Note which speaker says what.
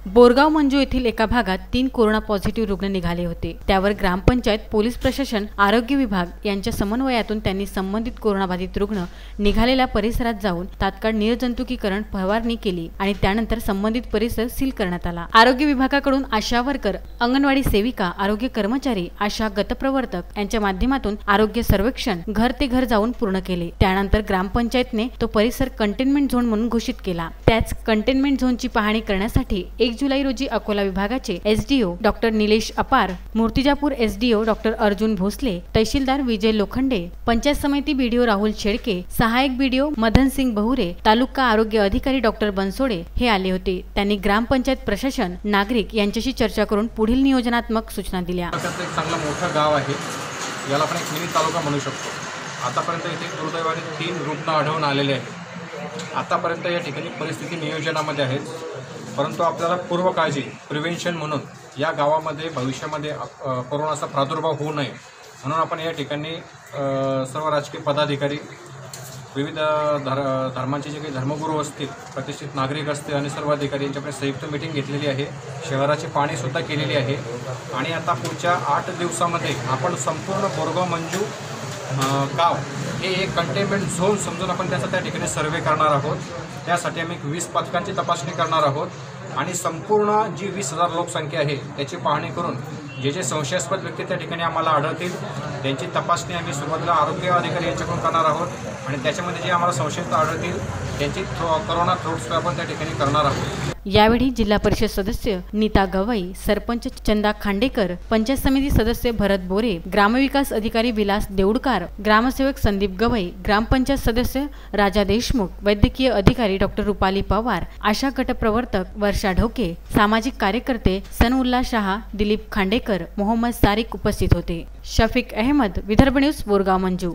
Speaker 1: बोरगाव मंजू येथील एका भागात 3 कोरोना पॉझिटिव्ह रुग्ण निघाले होते। त्यावर ग्रामपंचायत, पोलीस प्रशासन, आरोग्य विभाग यांच्या समन्वयातून त्यांनी संबंधित कोरोनाबाधित रुग्ण निघालेल्या परिसरात जाऊन तात्काळ निर्जंतुकीकरण फवारणी केली आणि त्यानंतर संबंधित परिसर सील करण्यात आला। आरोग्य विभागाकडून आशा वर्कर, अंगणवाडी सेविका, आरोग्य कर्मचारी, आशा गटप्रवर्तक यांच्या माध्यमातून आरोग्य सर्वेक्षण घर ते घर जाऊन पूर्ण केले। त्यानंतर ग्रामपंचायतने तो परिसर कंटेनमेंट झोन म्हणून घोषित केला। त्याच कंटेनमेंट झोनची पाहणी करण्यासाठी 1 जुलै रोजी अकोला विभागाचे एसडीओ डॉक्टर निलेश अपार, मूर्तिजापूर एसडीओ डॉक्टर अर्जुन भोसले, तहसीलदार विजय लोखंडे, पंचायत समिती बीडीओ राहुल शेळके, सहायक बीडीओ मदन सिंग बहुरे, तालुका आरोग्य अधिकारी डॉक्टर बनसोडे हे आले होते। त्यांनी ग्रामपंचायत प्रशासन, नागरिक यांच्याशी चर्चा करून पुढील नियोजनात्मक सूचना दिल्या।
Speaker 2: एक चांगला मोठा गाव आहे, याला आपण एक मिनी तालुका म्हणू शकतो। आतापर्यंत इथे दुर्दैवाने 3 रुग्ण आढळून आलेले आहेत। आतापर्यंत या ठिकाणी परिस्थिती नियोजनामध्ये आहे, परंतु आपल्याला पूर्व काळजी, प्रिव्हेन्शन म्हणून या गावामध्ये भविष्यामध्ये कोरोनाचा प्रादुर्भाव होऊ नये म्हणून आपण या ठिकाणी सर्व राजकीय पदाधिकारी, विविध धर्मांचे जे काही धर्मगुरू असतील, प्रतिष्ठित नागरिक असतील आणि सर्व अधिकारी यांच्याकडे संयुक्त मीटिंग घेतलेली आहे। शहराची पाहणीसुद्धा केलेली आहे आणि आता पुढच्या 8 दिवसामध्ये आपण संपूर्ण बोरगाव मंजू गाव हे एक कंटेनमेंट झोन समजून आपण त्याचा त्या ठिकाणी सर्वे करणार आहोत। त्यासाठी आम्ही 20 पथकांची तपासणी करणार आहोत आणि संपूर्ण जी 20,000 लोकसंख्या आहे त्याची पाहणी करून जे संशयास्पद व्यक्ती त्या ठिकाणी आम्हाला आढळतील त्यांची तपासणी आम्ही सुरुवातीला आरोग्य अधिकारी यांच्याकडून करणार आहोत आणि त्याच्यामध्ये जे आम्हाला संशयित आढळतील त्यांची कोरोना थ्रोट स्वॅब आपण त्या ठिकाणी करणार आहोत।
Speaker 1: यावेळी जिल्हा परिषद सदस्य नीता गवई, सरपंच चंदा खांडेकर, पंचायत समिती सदस्य भरत बोरे, ग्रामविकास अधिकारी विलास देऊडकार, ग्रामसेवक संदीप गवई, ग्रामपंचायत सदस्य राजा देशमुख, वैद्यकीय अधिकारी डॉक्टर रुपाली पवार, आशा गटप्रवर्तक वर्षा ढोके, सामाजिक कार्यकर्ते सनउल्ला शाह, दिलीप खांडेकर, मोहम्मद सारिक उपस्थित होते। शफीक अहमद, विदर्भ न्यूज, बोरगाव मंजू।